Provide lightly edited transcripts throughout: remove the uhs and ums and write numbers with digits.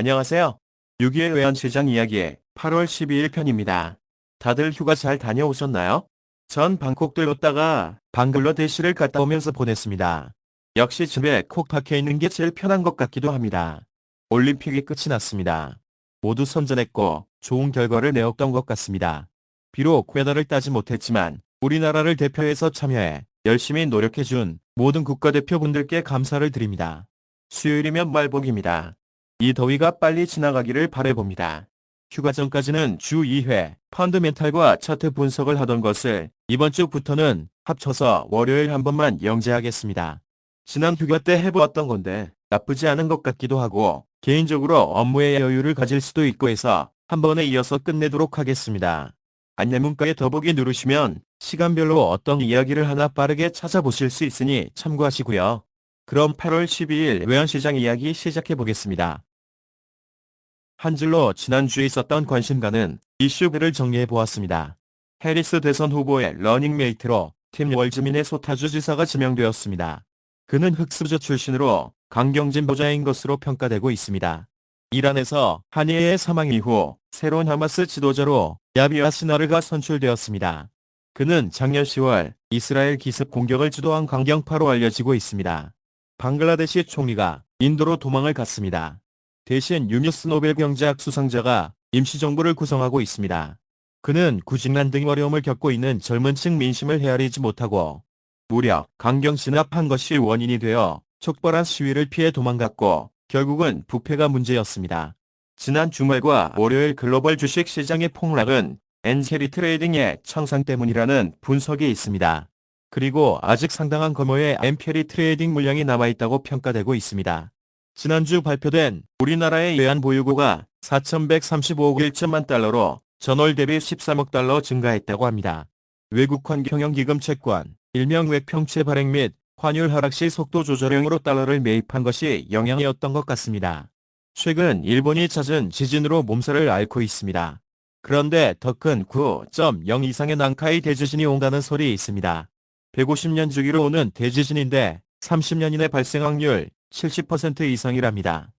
안녕하세요. 6.21 외환시장 이야기 8월 12일 편입니다. 다들 휴가 잘 다녀오셨나요? 전 방콕 들렀다가 방글라데시를 갔다 오면서 보냈습니다. 역시 집에 콕 박혀 있는 게 제일 편한 것 같기도 합니다. 올림픽이 끝이 났습니다. 모두 선전했고 좋은 결과를 내었던 것 같습니다. 비록 메달을 따지 못했지만 우리나라를 대표해서 참여해 열심히 노력해준 모든 국가대표분들께 감사를 드립니다. 수요일이면 말복입니다. 이 더위가 빨리 지나가기를 바라봅니다. 휴가 전까지는 주 2회 펀드멘탈과 차트 분석을 하던 것을 이번 주부터는 합쳐서 월요일 한 번만 영제하겠습니다. 지난 휴가 때 해보았던 건데 나쁘지 않은 것 같기도 하고 개인적으로 업무에 여유를 가질 수도 있고 해서 한 번에 이어서 끝내도록 하겠습니다. 안내문가에 더보기 누르시면 시간별로 어떤 이야기를 하나 빠르게 찾아보실 수 있으니 참고하시고요. 그럼 8월 12일 외환시장 이야기 시작해보겠습니다. 한 줄로 지난주에 있었던 관심가는 이슈들을 정리해보았습니다. 해리스 대선 후보의 러닝메이트로 팀 월즈민의 소타주 지사가 지명되었습니다. 그는 흑수저 출신으로 강경진 보좌인 것으로 평가되고 있습니다. 이란에서 하니에의 사망 이후 새로운 하마스 지도자로 야비아 시나르가 선출되었습니다. 그는 작년 10월 이스라엘 기습 공격을 주도한 강경파로 알려지고 있습니다. 방글라데시 총리가 인도로 도망을 갔습니다. 대신 유니스 노벨 경제학 수상자가 임시정부를 구성하고 있습니다. 그는 구직난 등 어려움을 겪고 있는 젊은 층 민심을 헤아리지 못하고 무력, 강경 진압한 것이 원인이 되어 촉발한 시위를 피해 도망갔고 결국은 부패가 문제였습니다. 지난 주말과 월요일 글로벌 주식 시장의 폭락은 엔캐리 트레이딩의 청산 때문이라는 분석이 있습니다. 그리고 아직 상당한 규모의 엔캐리 트레이딩 물량이 남아있다고 평가되고 있습니다. 지난주 발표된 우리나라의 외환 보유고가 4,135억 1천만 달러로 전월 대비 13억 달러 증가했다고 합니다. 외국환 경영기금 채권, 일명 외평채 발행 및 환율 하락 시 속도 조절형으로 달러를 매입한 것이 영향이었던 것 같습니다. 최근 일본이 잦은 지진으로 몸살을 앓고 있습니다. 그런데 더 큰 9.0 이상의 난카이 대지진이 온다는 소리 있습니다. 150년 주기로 오는 대지진인데 30년 이내 발생 확률 70% 이상이랍니다.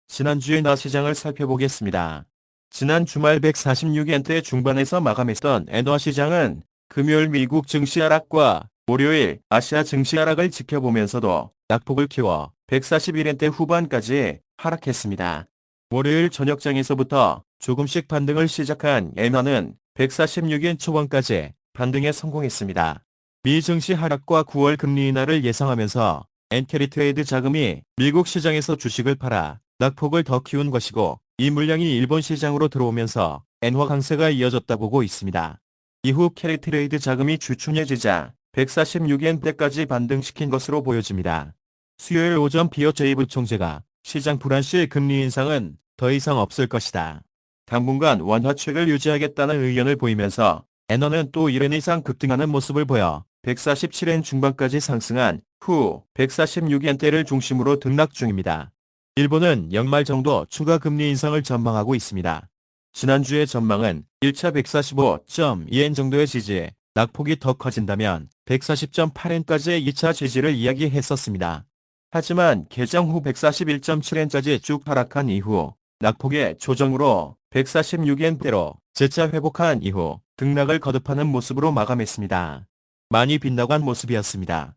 지난주의 나 시장을 살펴보겠습니다. 지난 주말 146엔대 중반에서 마감했던 엔화 시장은 금요일 미국 증시 하락과 월요일 아시아 증시 하락을 지켜보면서도 낙폭을 키워 141엔대 후반까지 하락했습니다. 월요일 저녁장에서부터 조금씩 반등을 시작한 엔화는 146엔 초반까지 반등에 성공했습니다. 미 증시 하락과 9월 금리 인하를 예상하면서 엔캐리 트레이드 자금이 미국 시장에서 주식을 팔아 낙폭을 더 키운 것이고 이 물량이 일본 시장으로 들어오면서 엔화 강세가 이어졌다 보고 있습니다. 이후 캐리 트레이드 자금이 주춤해지자 146엔대까지 반등시킨 것으로 보여집니다. 수요일 오전 비어 제이 부총재가 시장 불안시 금리 인상은 더 이상 없을 것이다. 당분간 완화책을 유지하겠다는 의견을 보이면서 엔화는 또 1엔 이상 급등하는 모습을 보여 147엔 중반까지 상승한 후 146엔대를 중심으로 등락 중입니다. 일본은 연말 정도 추가 금리 인상을 전망하고 있습니다. 지난주의 전망은 1차 145.2엔 정도의 지지, 낙폭이 더 커진다면 140.8엔까지의 2차 지지를 이야기했었습니다. 하지만 개정 후 141.7엔까지 쭉 하락한 이후 낙폭의 조정으로 146엔대로 재차 회복한 이후 등락을 거듭하는 모습으로 마감했습니다. 많이 빗나간 모습이었습니다.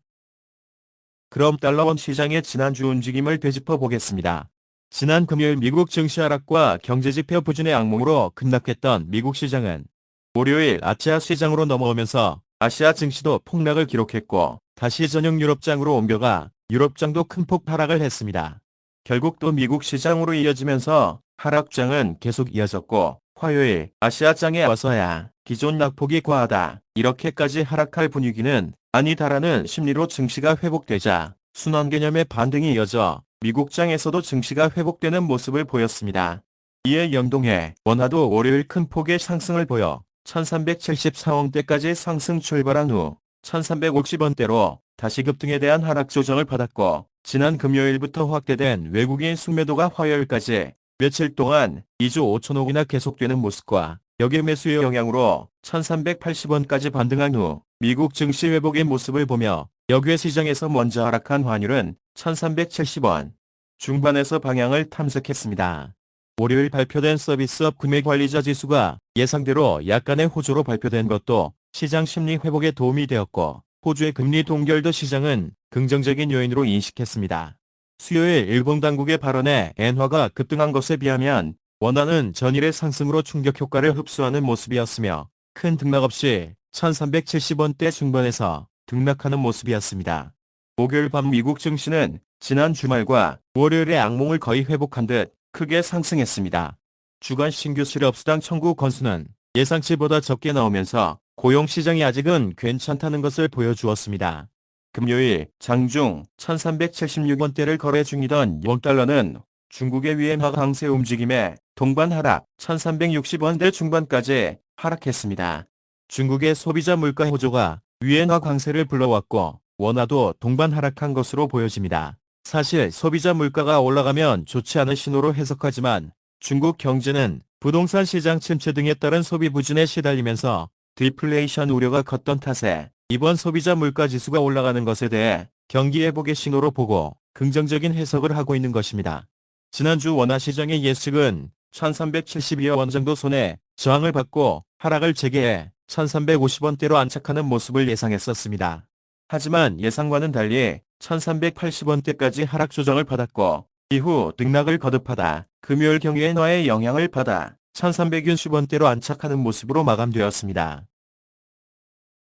그럼 달러원 시장의 지난주 움직임을 되짚어 보겠습니다. 지난 금요일 미국 증시 하락과 경제지표 부진의 악몽으로 급락했던 미국 시장은 월요일 아시아 시장으로 넘어오면서 아시아 증시도 폭락을 기록했고 다시 전형 유럽장으로 옮겨가 유럽장도 큰 폭 하락을 했습니다. 결국 또 미국 시장으로 이어지면서 하락장은 계속 이어졌고 화요일 아시아장에 와서야 기존 낙폭이 과하다 이렇게까지 하락할 분위기는 아니다라는 심리로 증시가 회복되자 순환 개념의 반등이 이어져 미국장에서도 증시가 회복되는 모습을 보였습니다. 이에 연동해 원화도 월요일 큰 폭의 상승을 보여 1374원대까지 상승 출발한 후 1350원대로 다시 급등에 대한 하락 조정을 받았고 지난 금요일부터 확대된 외국인 순매도가 화요일까지 며칠 동안 2주 5천억이나 계속되는 모습과 역의 매수의 영향으로 1380원까지 반등한 후 미국 증시 회복의 모습을 보며 역외 시장에서 먼저 하락한 환율은 1370원, 중반에서 방향을 탐색했습니다. 월요일 발표된 서비스업 구매관리자 지수가 예상대로 약간의 호조로 발표된 것도 시장 심리 회복에 도움이 되었고, 호주의 금리 동결도 시장은 긍정적인 요인으로 인식했습니다. 수요일 일본 당국의 발언에 엔화가 급등한 것에 비하면 원화는 전일의 상승으로 충격 효과를 흡수하는 모습이었으며, 큰 등락 없이 1370원대 중반에서 등락하는 모습이었습니다. 목요일 밤 미국 증시는 지난 주말과 월요일의 악몽을 거의 회복한 듯 크게 상승했습니다. 주간 신규 실업수당 청구 건수는 예상치보다 적게 나오면서 고용시장이 아직은 괜찮다는 것을 보여주었습니다. 금요일 장중 1376원대를 거래 중이던 원달러는 중국의 위엔화 강세 움직임에 동반 하락 1360원대 중반까지 하락했습니다. 중국의 소비자 물가 호조가 위엔화 강세를 불러왔고, 원화도 동반 하락한 것으로 보여집니다. 사실 소비자 물가가 올라가면 좋지 않은 신호로 해석하지만, 중국 경제는 부동산 시장 침체 등에 따른 소비 부진에 시달리면서 디플레이션 우려가 컸던 탓에 이번 소비자 물가 지수가 올라가는 것에 대해 경기 회복의 신호로 보고 긍정적인 해석을 하고 있는 것입니다. 지난주 원화 시장의 예측은 1372여 원 정도 손에 저항을 받고 하락을 재개해 1350원대로 안착하는 모습을 예상했었습니다. 하지만 예상과는 달리 1380원대까지 하락 조정을 받았고, 이후 등락을 거듭하다 금요일 경기엔화의 영향을 받아 1360원대로 안착하는 모습으로 마감되었습니다.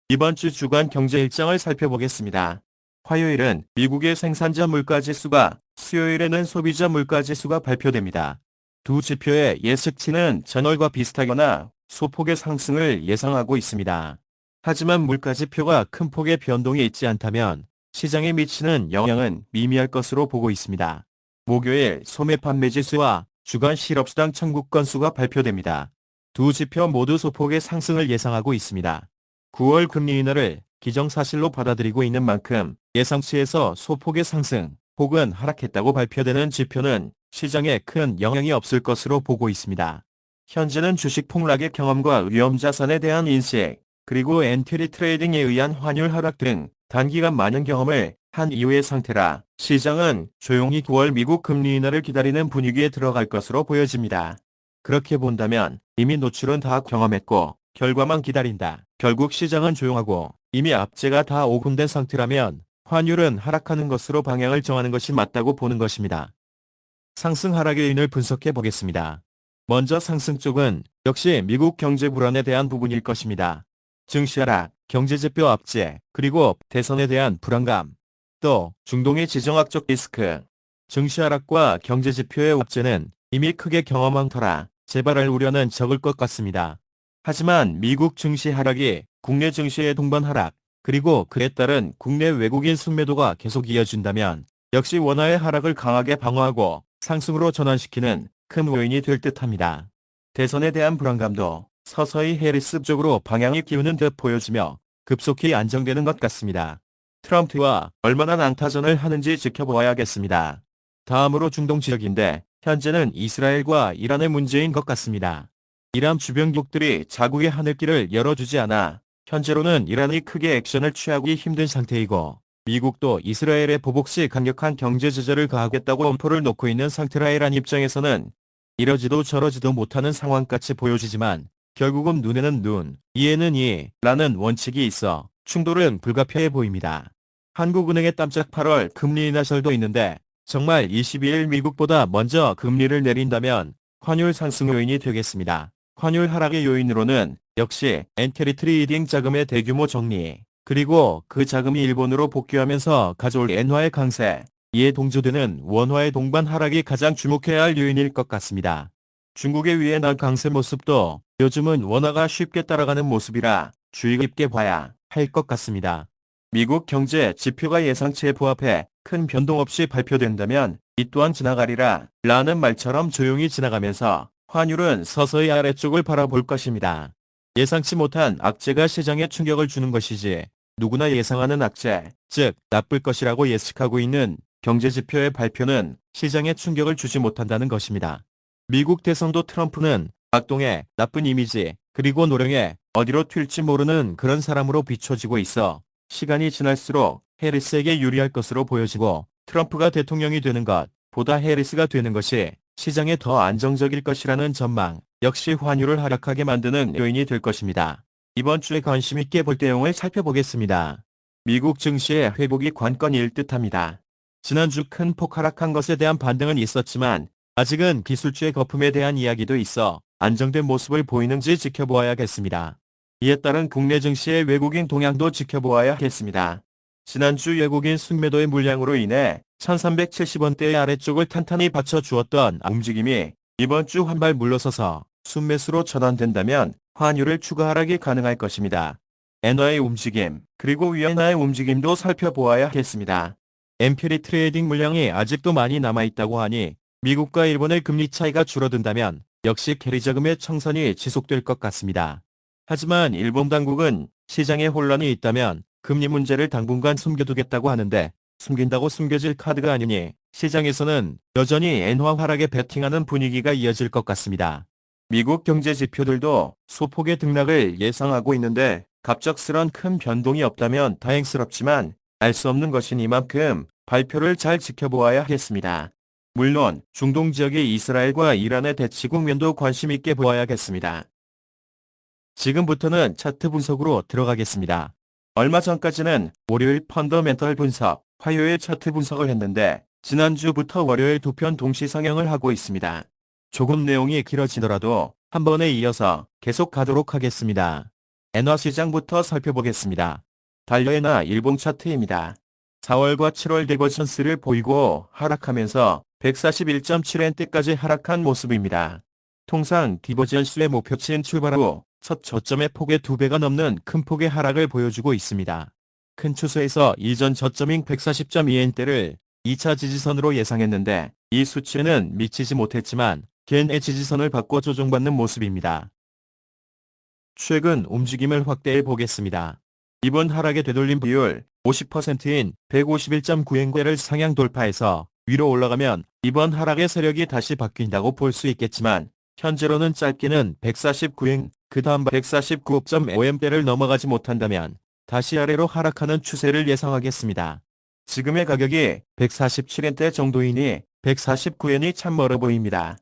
이번 주 주간 경제 일정을 살펴보겠습니다. 화요일은 미국의 생산자 물가지수가, 수요일에는 소비자 물가지수가 발표됩니다. 두 지표의 예측치는 전월과 비슷하거나 소폭의 상승을 예상하고 있습니다. 하지만 물가지표가 큰 폭의 변동이 있지 않다면 시장에 미치는 영향은 미미할 것으로 보고 있습니다. 목요일 소매 판매지수와 주간 실업수당 청구 건수가 발표됩니다. 두 지표 모두 소폭의 상승을 예상하고 있습니다. 9월 금리 인하를 기정사실로 받아들이고 있는 만큼 예상치에서 소폭의 상승 혹은 하락했다고 발표되는 지표는 시장에 큰 영향이 없을 것으로 보고 있습니다. 현재는 주식 폭락의 경험과 위험자산에 대한 인식, 그리고 엔트리 트레이딩에 의한 환율 하락 등 단기간 많은 경험을 한 이후의 상태라 시장은 조용히 9월 미국 금리 인하를 기다리는 분위기에 들어갈 것으로 보여집니다. 그렇게 본다면 이미 노출은 다 경험했고 결과만 기다린다. 결국 시장은 조용하고 이미 압제가 다 오픈된 상태라면 환율은 하락하는 것으로 방향을 정하는 것이 맞다고 보는 것입니다. 상승 하락의 요인을 분석해 보겠습니다. 먼저 상승 쪽은 역시 미국 경제 불안에 대한 부분일 것입니다. 증시 하락, 경제지표 압제, 그리고 대선에 대한 불안감, 또 중동의 지정학적 리스크. 증시 하락과 경제지표의 압제는 이미 크게 경험한 터라 재발할 우려는 적을 것 같습니다. 하지만 미국 증시 하락이 국내 증시의 동반 하락, 그리고 그에 따른 국내 외국인 순매도가 계속 이어진다면 역시 원화의 하락을 강하게 방어하고 상승으로 전환시키는 큰 요인이 될 듯합니다. 대선에 대한 불안감도 서서히 해리스 쪽으로 방향이 기우는 듯 보여지며 급속히 안정되는 것 같습니다. 트럼프와 얼마나 난타전을 하는지 지켜보아야겠습니다. 다음으로 중동 지역인데 현재는 이스라엘과 이란의 문제인 것 같습니다. 이란 주변국들이 자국의 하늘길을 열어주지 않아 현재로는 이란이 크게 액션을 취하기 힘든 상태이고, 미국도 이스라엘에 보복시 강력한 경제 제재를 가하겠다고 엄포를 놓고 있는 상태라 이란 입장에서는 이러지도 저러지도 못하는 상황같이 보여지지만 결국은 눈에는 눈, 이에는 이라는 원칙이 있어 충돌은 불가피해 보입니다. 한국은행의 깜짝 8월 금리 인하설도 있는데 정말 22일 미국보다 먼저 금리를 내린다면 환율 상승 요인이 되겠습니다. 환율 하락의 요인으로는 역시 엔트리 트레이딩 자금의 대규모 정리, 그리고 그 자금이 일본으로 복귀하면서 가져올 엔화의 강세, 이에 동조되는 원화의 동반 하락이 가장 주목해야 할 요인일 것 같습니다. 중국의 위엔화 강세 모습도 요즘은 원화가 쉽게 따라가는 모습이라 주의 깊게 봐야 할 것 같습니다. 미국 경제 지표가 예상치에 부합해 큰 변동 없이 발표된다면 이 또한 지나가리라 라는 말처럼 조용히 지나가면서 환율은 서서히 아래쪽을 바라볼 것입니다. 예상치 못한 악재가 시장에 충격을 주는 것이지 누구나 예상하는 악재, 즉 나쁠 것이라고 예측하고 있는 경제지표의 발표는 시장에 충격을 주지 못한다는 것입니다. 미국 대선도 트럼프는 악동의 나쁜 이미지, 그리고 노령의 어디로 튈지 모르는 그런 사람으로 비춰지고 있어 시간이 지날수록 해리스에게 유리할 것으로 보여지고 트럼프가 대통령이 되는 것, 보다 해리스가 되는 것이 시장에 더 안정적일 것이라는 전망 역시 환율을 하락하게 만드는 요인이 될 것입니다. 이번 주에 관심 있게 볼 내용을 살펴보겠습니다. 미국 증시의 회복이 관건일 듯합니다. 지난주 큰 폭 하락한 것에 대한 반등은 있었지만 아직은 기술주의 거품에 대한 이야기도 있어 안정된 모습을 보이는지 지켜보아야겠습니다. 이에 따른 국내 증시의 외국인 동향도 지켜보아야겠습니다. 지난주 외국인 순매도의 물량으로 인해 1370원대의 아래쪽을 탄탄히 받쳐주었던 움직임이 이번 주 한 발 물러서서 순매수로 전환된다면 환율을 추가 하락이 가능할 것입니다. 엔화의 움직임, 그리고 위안화의 움직임도 살펴보아야겠습니다. 엔퓨리 트레이딩 물량이 아직도 많이 남아있다고 하니 미국과 일본의 금리 차이가 줄어든다면 역시 캐리 자금의 청산이 지속될 것 같습니다. 하지만 일본 당국은 시장에 혼란이 있다면 금리 문제를 당분간 숨겨두겠다고 하는데 숨긴다고 숨겨질 카드가 아니니 시장에서는 여전히 엔화 하락에 베팅하는 분위기가 이어질 것 같습니다. 미국 경제 지표들도 소폭의 등락을 예상하고 있는데 갑작스런 큰 변동이 없다면 다행스럽지만 알 수 없는 것이니만큼 발표를 잘 지켜보아야겠습니다. 물론 중동 지역의 이스라엘과 이란의 대치 국면도 관심 있게 보아야겠습니다. 지금부터는 차트 분석으로 들어가겠습니다. 얼마 전까지는 월요일 펀더멘털 분석, 화요일 차트 분석을 했는데 지난주부터 월요일 두 편 동시 상영을 하고 있습니다. 조금 내용이 길어지더라도 한 번에 이어서 계속 가도록 하겠습니다. 엔화 시장부터 살펴보겠습니다. 달러엔화 일봉 차트입니다. 4월과 7월 디버전스를 보이고 하락하면서 141.7엔대까지 하락한 모습입니다. 통상 디버전스의 목표치인 출발 후 첫 저점의 폭의 2배가 넘는 큰 폭의 하락을 보여주고 있습니다. 큰 추세에서 이전 저점인 140.2엔대를 2차 지지선으로 예상했는데 이 수치는 미치지 못했지만 겐의 지지선을 바꿔 조정받는 모습입니다. 최근 움직임을 확대해 보겠습니다. 이번 하락의 되돌림 비율 50%인 151.9엔대를 상향 돌파해서 위로 올라가면 이번 하락의 세력이 다시 바뀐다고 볼 수 있겠지만 현재로는 짧게는 149엔, 그 다음 149.5엔대를 넘어가지 못한다면 다시 아래로 하락하는 추세를 예상하겠습니다. 지금의 가격이 147엔대 정도이니 149엔이 참 멀어 보입니다.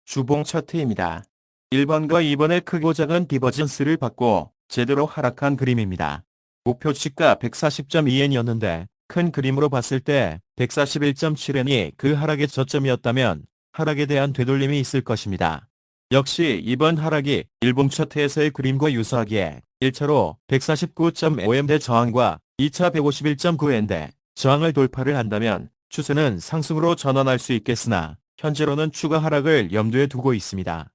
주봉 차트입니다. 1번과 2번의 크고 작은 디버전스를 받고 제대로 하락한 그림입니다. 목표치가 140.2엔이었는데 큰 그림으로 봤을 때 141.7엔이 그 하락의 저점이었다면 하락에 대한 되돌림이 있을 것입니다. 역시 이번 하락이 일봉 차트에서의 그림과 유사하기에 1차로 149.5엔대 저항과 2차 151.9엔대 저항을 돌파를 한다면 추세는 상승으로 전환할 수 있겠으나 현재로는 추가 하락을 염두에 두고 있습니다.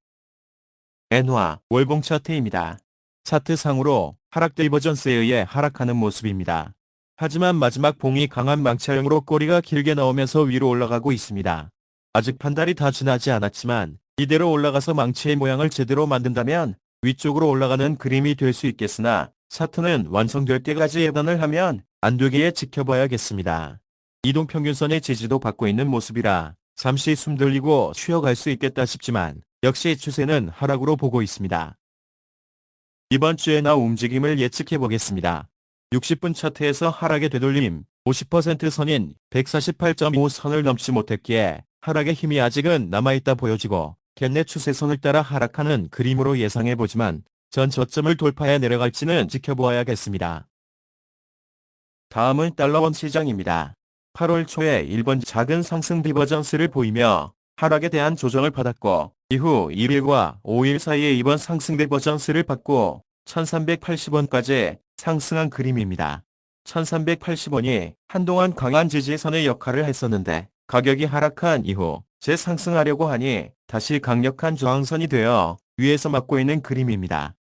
엔화 월봉 차트입니다. 차트상으로 하락 디버전스에 의해 하락하는 모습입니다. 하지만 마지막 봉이 강한 망차형으로 꼬리가 길게 나오면서 위로 올라가고 있습니다. 아직 판달이 다 지나지 않았지만 이대로 올라가서 망치의 모양을 제대로 만든다면 위쪽으로 올라가는 그림이 될 수 있겠으나 차트는 완성될 때까지 예단을 하면 안 되기에 지켜봐야겠습니다. 이동평균선의 지지도 받고 있는 모습이라 잠시 숨 돌리고 쉬어갈 수 있겠다 싶지만 역시 추세는 하락으로 보고 있습니다. 이번 주의 나 움직임을 예측해 보겠습니다. 60분 차트에서 하락의 되돌림 50% 선인 148.5선을 넘지 못했기에 하락의 힘이 아직은 남아있다 보여지고 겐의 추세선을 따라 하락하는 그림으로 예상해보지만 전 저점을 돌파해 내려갈지는 지켜보아야겠습니다. 다음은 달러원 시장입니다. 8월 초에 일본 작은 상승 디버전스를 보이며 하락에 대한 조정을 받았고 이후 1일과 5일 사이에 이번 상승 디버전스를 받고 1380원까지 상승한 그림입니다. 1380원이 한동안 강한 지지선의 역할을 했었는데 가격이 하락한 이후 재상승하려고 하니 다시 강력한 저항선이 되어 위에서 막고 있는 그림입니다.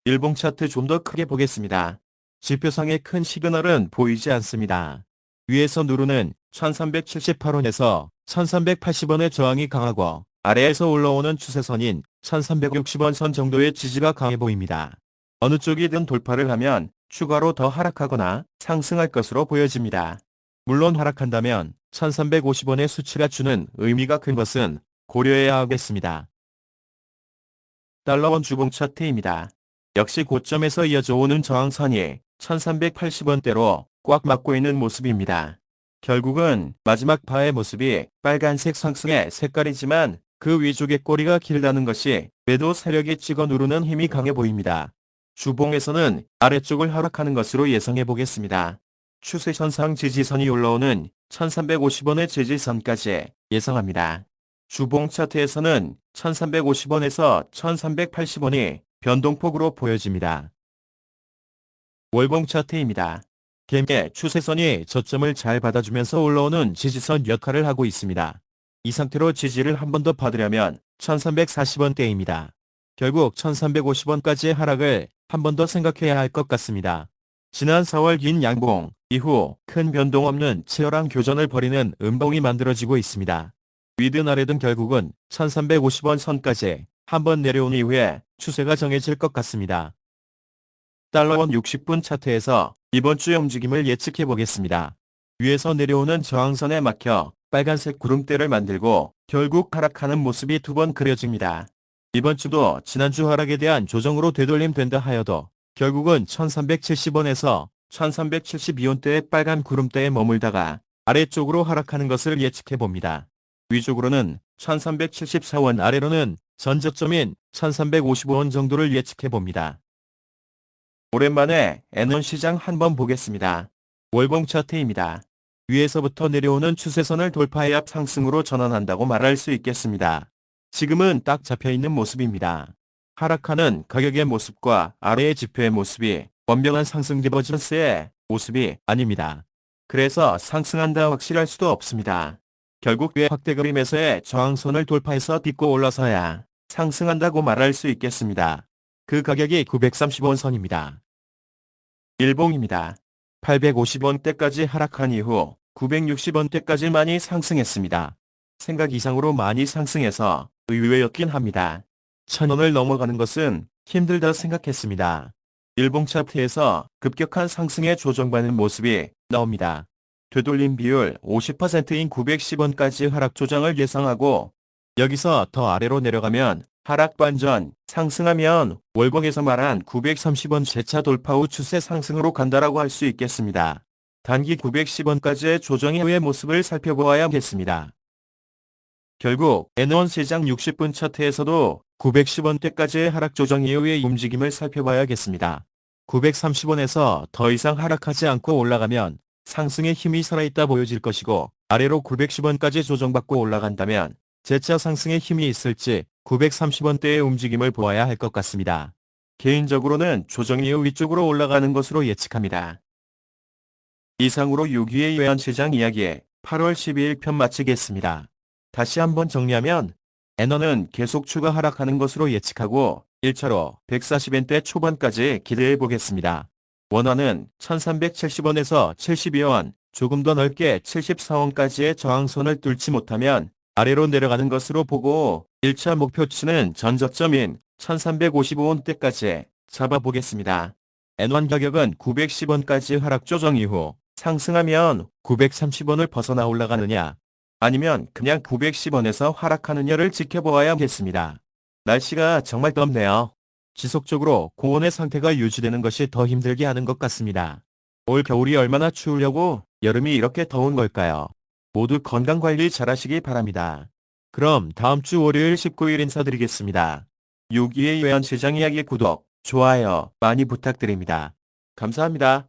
일봉 차트 좀 더 크게 보겠습니다. 지표상의 큰 시그널은 보이지 않습니다. 위에서 누르는 1378원에서 1380원의 저항이 강하고 아래에서 올라오는 추세선인 1360원 선 정도의 지지가 강해 보입니다. 어느 쪽이든 돌파를 하면 추가로 더 하락하거나 상승할 것으로 보여집니다. 물론 하락한다면 1350원의 수치가 주는 의미가 큰 것은 고려해야 하겠습니다. 달러원 주봉 차트입니다. 역시 고점에서 이어져 오는 저항선이 1380원대로 꽉 막고 있는 모습입니다. 결국은 마지막 바의 모습이 빨간색 상승의 색깔이지만 그 위쪽의 꼬리가 길다는 것이 매도 세력이 찍어 누르는 힘이 강해 보입니다. 주봉에서는 아래쪽을 하락하는 것으로 예상해 보겠습니다. 추세선상 지지선이 올라오는 1350원의 지지선까지 예상합니다. 주봉 차트에서는 1350원에서 1380원이 변동폭으로 보여집니다. 월봉 차트입니다. 개미의 추세선이 저점을 잘 받아주면서 올라오는 지지선 역할을 하고 있습니다. 이 상태로 지지를 한 번 더 받으려면 1340원대입니다. 결국 1350원까지의 하락을 한 번 더 생각해야 할 것 같습니다. 지난 4월 긴 양봉 이후 큰 변동 없는 치열한 교전을 벌이는 음봉이 만들어지고 있습니다. 위든 아래든 결국은 1350원 선까지 한번 내려온 이후에 추세가 정해질 것 같습니다. 달러원 60분 차트에서 이번 주의 움직임을 예측해 보겠습니다. 위에서 내려오는 저항선에 막혀 빨간색 구름대를 만들고 결국 하락하는 모습이 두 번 그려집니다. 이번 주도 지난주 하락에 대한 조정으로 되돌림된다 하여도 결국은 1370원에서 1372원대의 빨간 구름대에 머물다가 아래쪽으로 하락하는 것을 예측해 봅니다. 위쪽으로는 1374원, 아래로는 전저점인 1355원 정도를 예측해 봅니다. 오랜만에 N1 시장 한번 보겠습니다. 월봉 차트입니다. 위에서부터 내려오는 추세선을 돌파해야 상승으로 전환한다고 말할 수 있겠습니다. 지금은 딱 잡혀있는 모습입니다. 하락하는 가격의 모습과 아래의 지표의 모습이 원변한 상승 디버전스의 모습이 아닙니다. 그래서 상승한다 확실할 수도 없습니다. 결국 위 확대 그림에서의 저항선을 돌파해서 딛고 올라서야 상승한다고 말할 수 있겠습니다. 그 가격이 930원 선입니다. 일봉입니다. 850원대까지 하락한 이후 960원대까지 많이 상승했습니다. 생각 이상으로 많이 상승해서 의외였긴 합니다. 1000원을 넘어가는 것은 힘들다 생각했습니다. 일봉 차트에서 급격한 상승에 조정받는 모습이 나옵니다. 되돌림 비율 50%인 910원까지 하락 조정을 예상하고 여기서 더 아래로 내려가면 하락 반전, 상승하면 월봉에서 말한 930원 재차 돌파 후 추세 상승으로 간다라고 할 수 있겠습니다. 단기 910원까지의 조정 이후의 모습을 살펴보아야겠습니다. 결국 N1 시장 60분 차트에서도 910원대까지의 하락 조정 이후의 움직임을 살펴봐야겠습니다. 930원에서 더 이상 하락하지 않고 올라가면 상승의 힘이 살아있다 보여질 것이고 아래로 910원까지 조정받고 올라간다면 재차 상승의 힘이 있을지 930원대의 움직임을 보아야 할 것 같습니다. 개인적으로는 조정 이후 위쪽으로 올라가는 것으로 예측합니다. 이상으로 6위의 외환시장 이야기 8월 12일 편 마치겠습니다. 다시 한번 정리하면 N1은 계속 추가 하락하는 것으로 예측하고 1차로 140원대 초반까지 기대해 보겠습니다. 원화는 1370원에서 72원, 조금 더 넓게 74원까지의 저항선을 뚫지 못하면 아래로 내려가는 것으로 보고 1차 목표치는 전저점인 1355원대까지 잡아보겠습니다. N1 가격은 910원까지 하락 조정 이후 상승하면 930원을 벗어나 올라가느냐 아니면 그냥 910원에서 하락하느냐를 지켜보아야겠습니다. 날씨가 정말 덥네요. 지속적으로 고온의 상태가 유지되는 것이 더 힘들게 하는 것 같습니다. 올 겨울이 얼마나 추우려고 여름이 이렇게 더운 걸까요? 모두 건강관리 잘하시기 바랍니다. 그럼 다음 주 월요일 19일 인사드리겠습니다. 6위의 외환시장 이야기 구독, 좋아요 많이 부탁드립니다. 감사합니다.